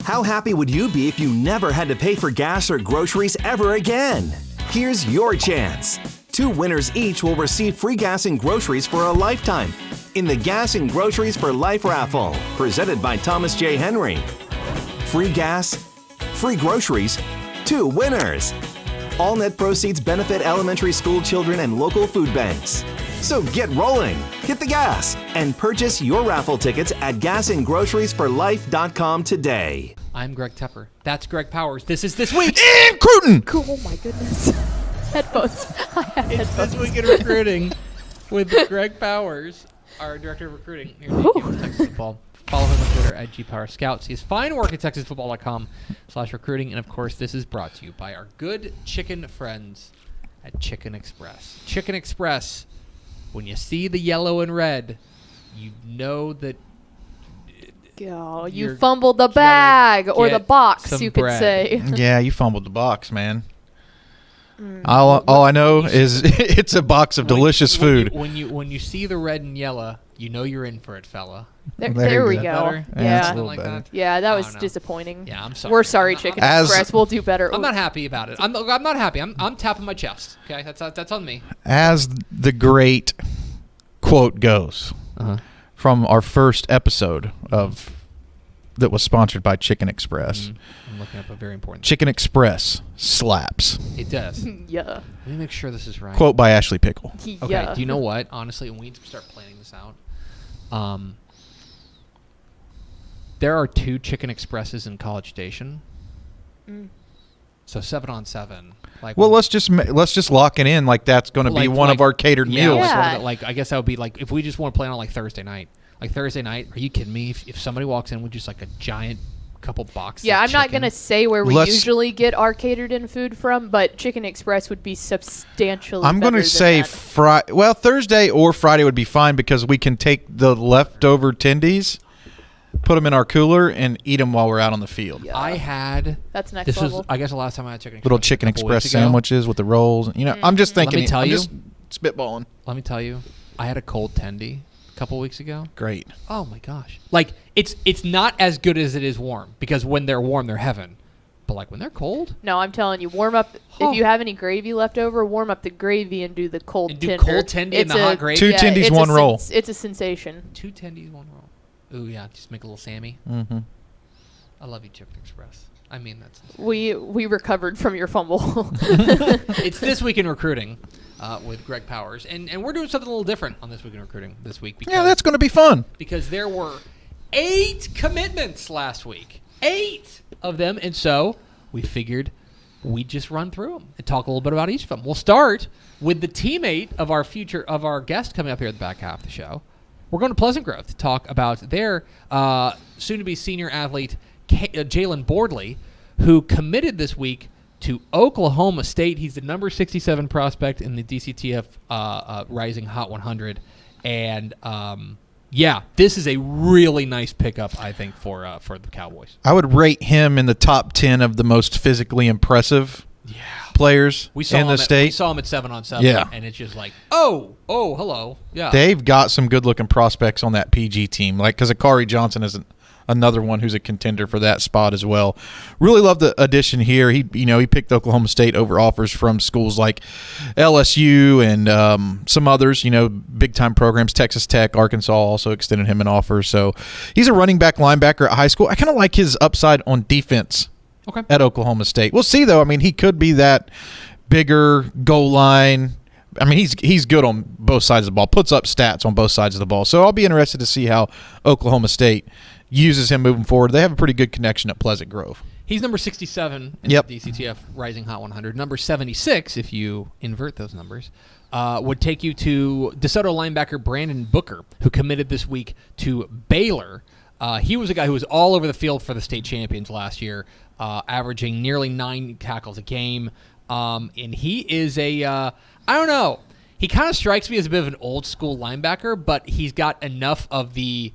How happy would you be if you never had to pay for gas or groceries ever again? Here's your chance. 2 winners each will receive free gas and groceries for a lifetime in the Gas and Groceries for Life raffle, presented by Thomas J. Henry. Free gas, free groceries, 2 winners. All net proceeds benefit elementary school children and local food banks. So get rolling, hit the gas, and purchase your raffle tickets at gasandgroceриesforlife.com today. I'm Greg Tepper. That's Greg Powers. This is This Week in Cruton. Cool. Oh my goodness. Headphones. I have It's headphones. This Week in Recruiting with Greg Powers, our Director of Recruiting here at Texas Football. Follow him on Twitter at GPowerScouts. His fine work at TexasFootball.com/recruiting. And, of course, this is brought to you by our good chicken friends at Chicken Express. Chicken Express, when you see the yellow and red, you know that Oh, You're you fumbled the bag or the get box, some you could bread. say. Yeah, you fumbled the box, man. All I know is it's a box of delicious food. When you see the red and yellow, you know you're in for it, fella. There we you go. Better? Yeah, Yeah. it's a Something little like better. that. Yeah, that I was don't know. disappointing. Yeah, I'm sorry. We're sorry, Chicken As- Express. We'll do better. I'm not happy about it. I'm not happy. I'm tapping my chest. Okay, that's on me. As the great quote goes from our first episode of that was sponsored by Chicken Express. I'm looking up a very important. Chicken Express slaps. It does. Yeah. Let me make sure this is right. Quote by Ashley Pickle. Okay. Yeah. Do you know what? Honestly, we need to start planning this out. There are 2 Chicken Expresses in College Station. So 7 on 7. Like, Well, let's just lock it in like that's going to be one of our catered meals. Yeah. Like I guess that would be like if we just want to plan on like Thursday night. Like Thursday night, are you kidding me? If somebody walks in with just like a giant couple boxes. Yeah, of I'm not chicken- going to say where we Let's- usually get our catered in food from, but Chicken Express would be substantially I'm going to say Thursday or Friday would be fine because we can take the leftover tendies, put them in our cooler, and eat them while we're out on the field. Yeah. I had. That's next This level. was, I guess, the last time I had Chicken Express. Little Chicken a couple Express weeks ago. sandwiches with the rolls. You know, I'm just thinking. tell I'm you- just spitballing. Let me tell you, I had a cold tendy a couple weeks ago. Great. Oh my gosh! Like it's not as good as it is warm because when they're warm, they're heaven. But like when they're cold, No, I'm telling you, warm up. Oh. If you have any gravy left over, warm up the gravy and do the cold And do tender. cold tendy in the hot gravy? 2 tendies, it's 1 roll. It's a sensation. 2 tendies, 1 roll. Ooh yeah, just make a little Sammy. Mm-hmm. I love you, Chicken Express. I mean that's. We recovered from your fumble. It's This Week in Recruiting with Greg Powers, and we're doing something a little different on This Week in Recruiting this week because Yeah, that's going to be fun. because there were 8 commitments last week, 8 of them, and so we figured we'd just run through them and talk a little bit about each of them. We'll start with the teammate of our guest coming up here at the back half of the show. We're going to Pleasant Grove to talk about their soon-to-be senior athlete Jalen Bordley, who committed this week to Oklahoma State. He's the number 67 prospect in the DCTF Rising Hot 100, and yeah, this is a really nice pickup, I think, for the Cowboys. I would rate him in the top 10 of the most physically impressive players in the state. We saw him at 7 on 7, Yeah. and it's just like, oh, hello, yeah. They've got some good-looking prospects on that PG team, like because Akari Johnson is another one who's a contender for that spot as well. Really love the addition here. He picked Oklahoma State over offers from schools like LSU and some others. Big-time programs. Texas Tech, Arkansas also extended him an offer. So he's a running back linebacker at high school. I kind of like his upside on defense. Okay. At Oklahoma State. We'll see, though. I mean, he could be that bigger goal line. I mean, he's good on both sides of the ball, puts up stats on both sides of the ball. So I'll be interested to see how Oklahoma State uses him moving forward. They have a pretty good connection at Pleasant Grove. He's number 67 in Yep. the DCTF Rising Hot 100. Number 76, if you invert those numbers, would take you to DeSoto linebacker Brandon Booker, who committed this week to Baylor. He was a guy who was all over the field for the state champions last year, averaging nearly 9 tackles a game. And he is I don't know. He kind of strikes me as a bit of an old school linebacker, but he's got enough of the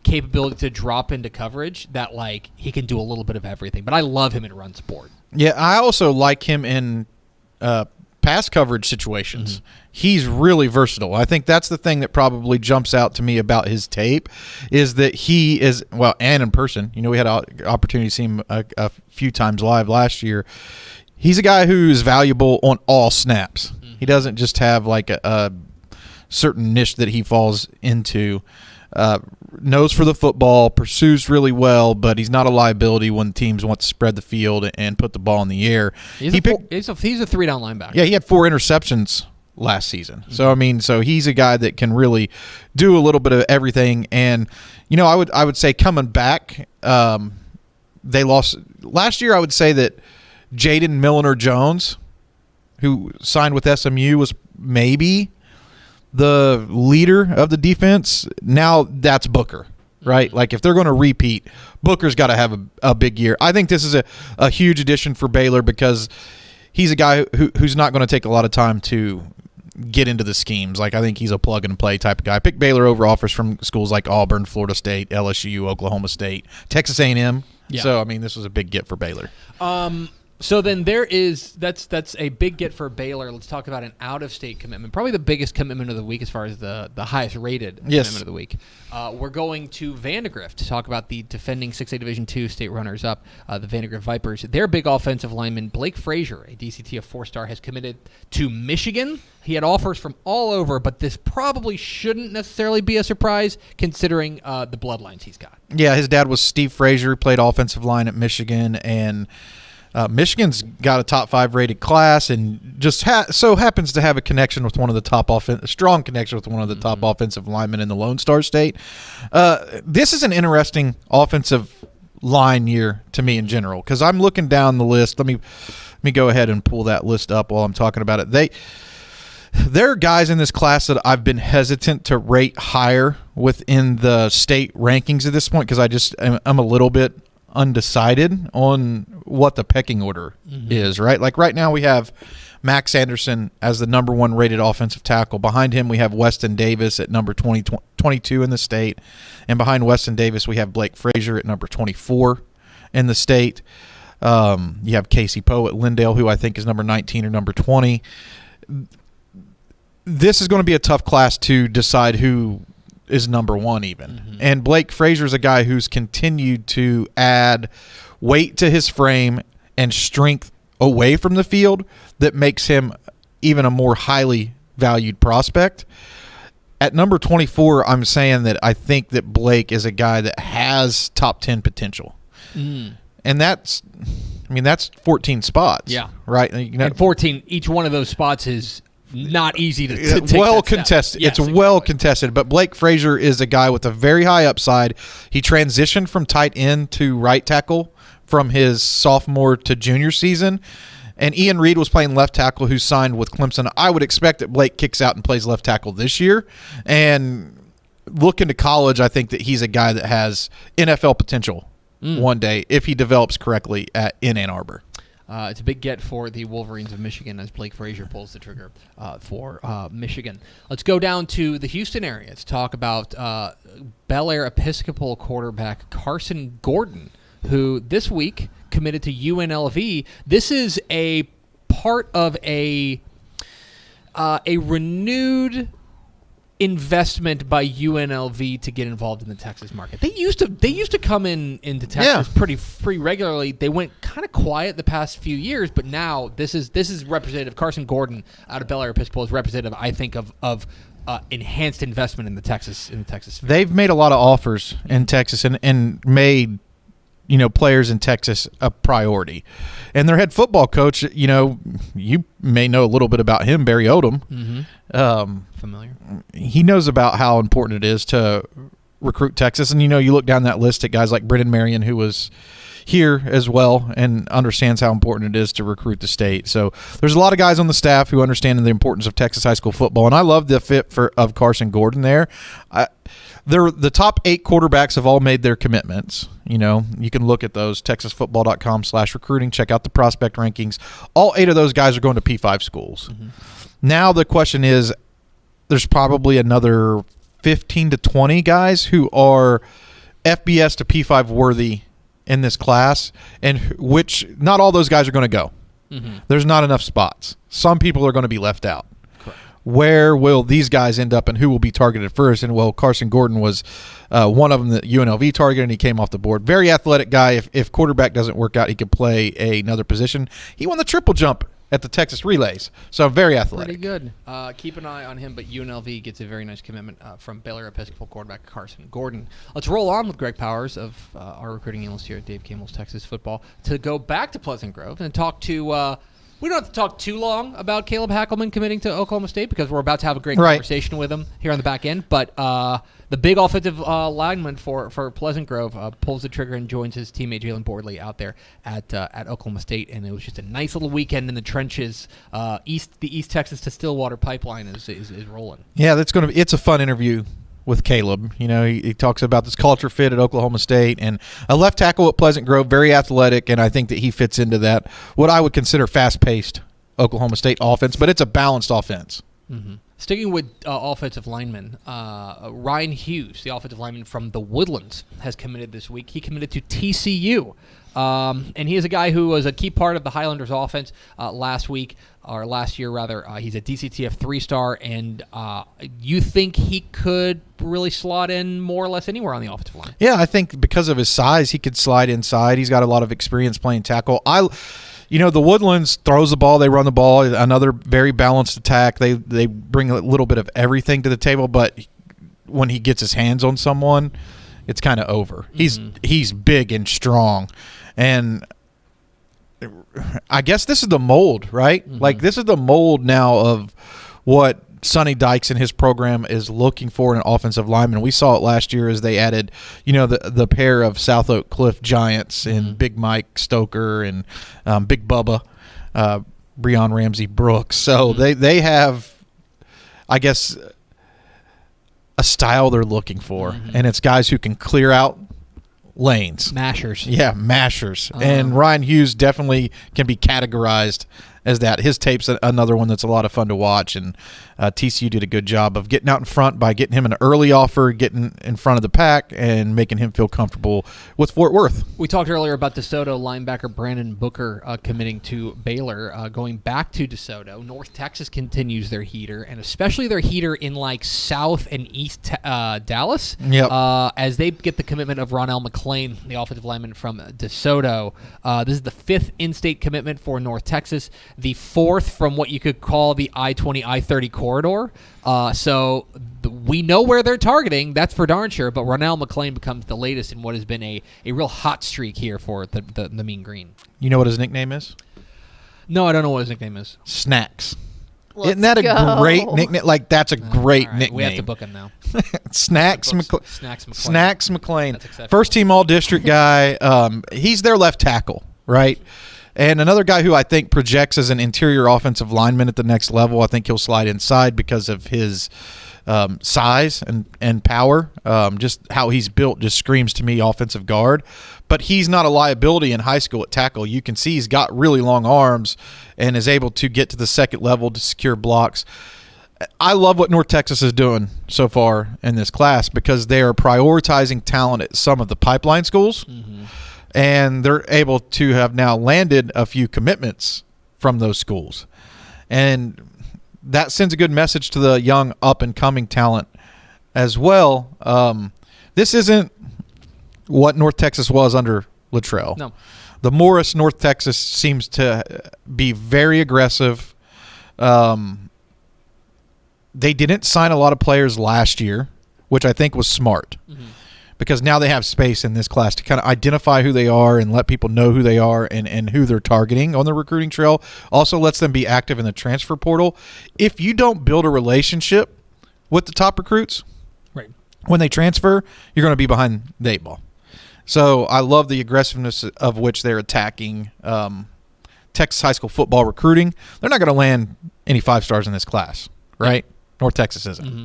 capability to drop into coverage that like he can do a little bit of everything. But I love him in run support. Yeah, I also like him in pass coverage situations. He's really versatile. I think that's the thing that probably jumps out to me about his tape is that he is, well, and in person, we had an opportunity to see him a few times live last year. He's a guy who's valuable on all snaps. He doesn't just have like a certain niche that he falls into. Knows for the football, pursues really well, but he's not a liability when teams want to spread the field and put the ball in the air. He's a 3-down linebacker. Yeah, he had 4 interceptions last season. So so he's a guy that can really do a little bit of everything. And I would say coming back, they lost last year. I would say that Jaden Milliner-Jones, who signed with SMU, was maybe the leader of the defense. Now that's Booker, right? Like if they're going to repeat, Booker's got to have a big year. I think this is a huge addition for Baylor because he's a guy who's not going to take a lot of time to get into the schemes. Like I think he's a plug and play type of guy. I picked Baylor over offers from schools like Auburn, Florida State, LSU, Oklahoma State, Texas A&M. Yeah. So this was a big get for Baylor. So then that's a big get for Baylor. Let's talk about an out-of-state commitment. Probably the biggest commitment of the week as far as the highest rated commitment of the week. We're going to Vandegrift to talk about the defending 6A Division II state runners-up, the Vandegrift Vipers. Their big offensive lineman, Blake Frazier, a DCT of 4-star, has committed to Michigan. He had offers from all over, but this probably shouldn't necessarily be a surprise considering the bloodlines he's got. Yeah, his dad was Steve Frazier, played offensive line at Michigan, and Michigan's got a top 5 rated class and just so happens to have a connection with one of the top strong connection with one of the top offensive linemen in the Lone Star State. This is an interesting offensive line year to me in general because I'm looking down the list. Let me go ahead and pull that list up while I'm talking about it. There are guys in this class that I've been hesitant to rate higher within the state rankings at this point because I'm a little bit undecided on what the pecking order is, right? Like right now we have Max Anderson as the number 1 rated offensive tackle. Behind him we have Weston Davis at number 22 in the state. And behind Weston Davis we have Blake Frazier at number 24 in the state. You have Casey Poe at Lindale, who I think is number 19 or number 20. This is going to be a tough class to decide who is number 1 even. And Blake Frazier is a guy who's continued to add weight to his frame and strength away from the field that makes him even a more highly valued prospect. At number 24, I'm saying that I think that Blake is a guy that has top 10 potential. And that's 14 spots. Yeah. Right? And 14, each one of those spots is not easy to take well that step. contested. Yes, it's exactly. well contested, but Blake Frazier is a guy with a very high upside. He transitioned from tight end to right tackle from his sophomore to junior season, and Ian Reed was playing left tackle, who signed with Clemson. I would expect that Blake kicks out and plays left tackle this year, and looking to college, I think that he's a guy that has NFL potential one day if he develops correctly in Ann Arbor. It's a big get for the Wolverines of Michigan as Blake Frazier pulls the trigger for Michigan. Let's go down to the Houston area to talk about Bel Air Episcopal quarterback Carson Gordon, who this week committed to UNLV. This is a part of a renewed investment by UNLV to get involved in the Texas market. They used to come into Texas pretty regularly. They went kind of quiet the past few years, but now this is representative. Carson Gordon out of Bel Air Episcopal is representative, I think, of enhanced investment in the Texas sphere. They've made a lot of offers in Texas and made players in Texas a priority. And their head football coach, you may know a little bit about him, Barry Odom. Familiar. He knows about how important it is to recruit Texas. And, you look down that list at guys like Brendan Marion, who was here as well and understands how important it is to recruit the state. So there's a lot of guys on the staff who understand the importance of Texas high school football. And I love the fit of Carson Gordon there. The top 8 quarterbacks have all made their commitments. You can look at those, texasfootball.com/recruiting, check out the prospect rankings. All 8 of those guys are going to P5 schools. Now the question is, there's probably another 15 to 20 guys who are FBS to P5 worthy in this class, and which not all those guys are going to go. There's not enough spots. Some people are going to be left out. Correct. Where will these guys end up and who will be targeted first? And, well, Carson Gordon was one of them that UNLV targeted, and he came off the board. Very athletic guy. If quarterback doesn't work out, he could play another position. He won the triple jump at the Texas Relays, so very athletic. Pretty good. Keep an eye on him, but UNLV gets a very nice commitment from Baylor Episcopal quarterback Carson Gordon. Let's roll on with Greg Powers of our recruiting analyst here at Dave Campbell's Texas Football to go back to Pleasant Grove and talk to we don't have to talk too long about Caleb Hackelman committing to Oklahoma State because we're about to have a great conversation with him here on the back end. But the big offensive lineman for Pleasant Grove pulls the trigger and joins his teammate Jalen Bordley out there at Oklahoma State. And it was just a nice little weekend in the trenches. The East Texas to Stillwater pipeline is rolling. Yeah, it's a fun interview with Caleb. You know, he talks about this culture fit at Oklahoma State and a left tackle at Pleasant Grove, very athletic, and I think that he fits into that, what I would consider fast-paced Oklahoma State offense, but it's a balanced offense. Mm-hmm. Sticking with offensive linemen, Ryan Hughes, the offensive lineman from the Woodlands, has committed this week. He committed to TCU. And he is a guy who was a key part of the Highlanders offense last year. He's a DCTF 3-star, and you think he could really slot in more or less anywhere on the offensive line? Yeah, I think because of his size, he could slide inside. He's got a lot of experience playing tackle. The Woodlands throws the ball, they run the ball, another very balanced attack. They bring a little bit of everything to the table, but when he gets his hands on someone, it's kind of over. Mm-hmm. He's big and strong. And I guess this is the mold, right? Mm-hmm. Like, this is the mold now of what Sonny Dykes and his program is looking for in an offensive lineman. We saw it last year as they added, the pair of South Oak Cliff Giants and Big Mike Stoker and Big Bubba, Breon Ramsey Brooks. So they have, I guess, a style they're looking for, and it's guys who can clear out lanes. Mashers. Yeah, mashers. And Ryan Hughes definitely can be categorized as that. His tape's another one that's a lot of fun to watch, and TCU did a good job of getting out in front by getting him an early offer, getting in front of the pack, and making him feel comfortable with Fort Worth. We talked earlier about DeSoto linebacker Brandon Booker committing to Baylor, going back to DeSoto. North Texas continues their heater, and especially their heater in South and East Dallas, as they get the commitment of Ronell McClain, the offensive lineman from DeSoto. This is the 5th in-state commitment for North Texas, the 4th from what you could call the I-20, I-30 corridor. We know where they're targeting. That's for darn sure. But Ronell McClain becomes the latest in what has been a real hot streak here for the Mean Green. You know what his nickname is? No, I don't know what his nickname is. Snacks. Let's Isn't that go. a great nickname? That's a great nickname. We have to book him now. Snacks McClain. Snacks McClain. That's exceptional. First team all-district guy. He's their left tackle, right? And another guy who I think projects as an interior offensive lineman at the next level. I think he'll slide inside because of his size and power. Just how he's built just screams to me offensive guard. But he's not a liability in high school at tackle. You can see he's got really long arms and is able to get to the second level to secure blocks. I love what North Texas is doing so far in this class because they are prioritizing talent at some of the pipeline schools. Mm-hmm. And they're able to have now landed a few commitments from those schools. And that sends a good message to the young up-and-coming talent as well. This isn't what North Texas was under Luttrell. No. The Morris North Texas seems to be very aggressive. They didn't sign a lot of players last year, which I think was smart. Mm-hmm. Because now they have space in this class to kind of identify who they are and let people know who they are and who they're targeting on the recruiting trail. Also lets them be active in the transfer portal. If you don't build a relationship with the top recruits, right, when they transfer, you're going to be behind the 8 ball. So I love the aggressiveness of which they're attacking Texas high school football recruiting. They're not going to land any 5-stars in this class, right? Yeah. North Texas isn't. Mm-hmm.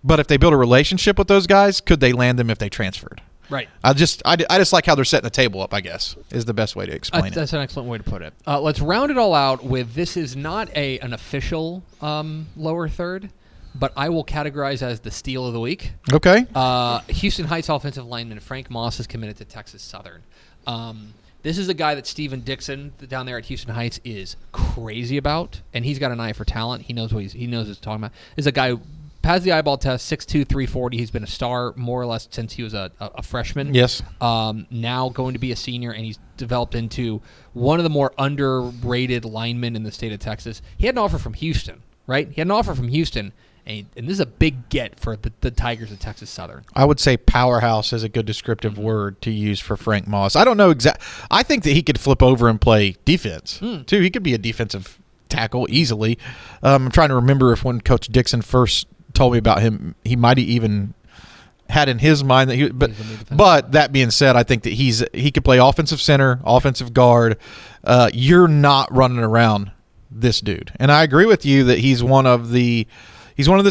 But if they build a relationship with those guys, could they land them if they transferred? Right. I just like how they're setting the table up, I guess, is the best way to explain it. That's an excellent way to put it. Let's round it all out with this is not an official lower third, but I will categorize as the steal of the week. Okay. Houston Heights offensive lineman Frank Moss is committed to Texas Southern. This is a guy that Steven Dixon down there at Houston Heights is crazy about, and he's got an eye for talent. He knows what he knows what he's talking about. Is a guy who has the eyeball test, 6'2", 340. He's been a star more or less since he was a freshman. Yes. Now going to be a senior, and he's developed into one of the more underrated linemen in the state of Texas. He had an offer from Houston, right? He had an offer from Houston. And this is a big get for the Tigers of Texas Southern. I would say powerhouse is a good descriptive word to use for Frank Moss. I don't know I think that he could flip over and play defense, too. He could be a defensive tackle easily. I'm trying to remember if when Coach Dixon first told me about him, he might have even had in his mind that he – but that being said, I think that he could play offensive center, offensive guard. You're not running around this dude. And I agree with you that he's one of the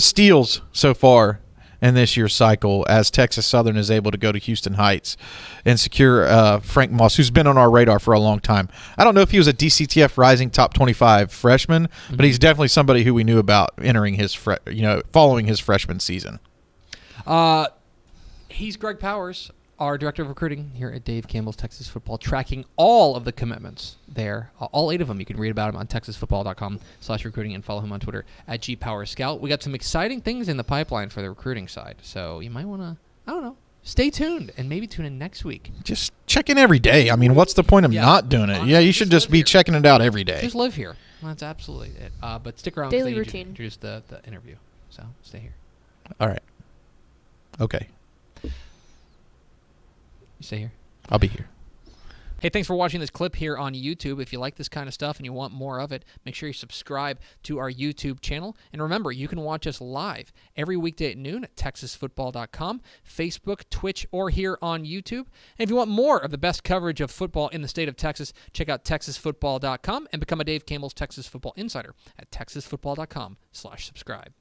steals so far in this year's cycle as Texas Southern is able to go to Houston Heights and secure Frank Moss, who's been on our radar for a long time. I don't know if he was a DCTF Rising Top 25 freshman, but he's definitely somebody who we knew about entering his following his freshman season. He's Greg Powers, our director of recruiting here at Dave Campbell's Texas Football, tracking all of the commitments there, all 8 of them. You can read about him on texasfootball.com/recruiting and follow him on Twitter at GPowersScout. We got some exciting things in the pipeline for the recruiting side, so you might want to, I don't know, stay tuned and maybe tune in next week. Just check in every day. I mean, what's the point of not doing it? Yeah, you should just be checking it out every day. Just live here. That's absolutely it. But stick around. Daily routine. Introduce the interview, so stay here. All right. Okay. You stay here. I'll be here. Hey, thanks for watching this clip here on YouTube. If you like this kind of stuff and you want more of it, make sure you subscribe to our YouTube channel. And remember, you can watch us live every weekday at noon at texasfootball.com, Facebook, Twitch, or here on YouTube. And if you want more of the best coverage of football in the state of Texas, check out texasfootball.com and become a Dave Campbell's Texas Football Insider at texasfootball.com/subscribe.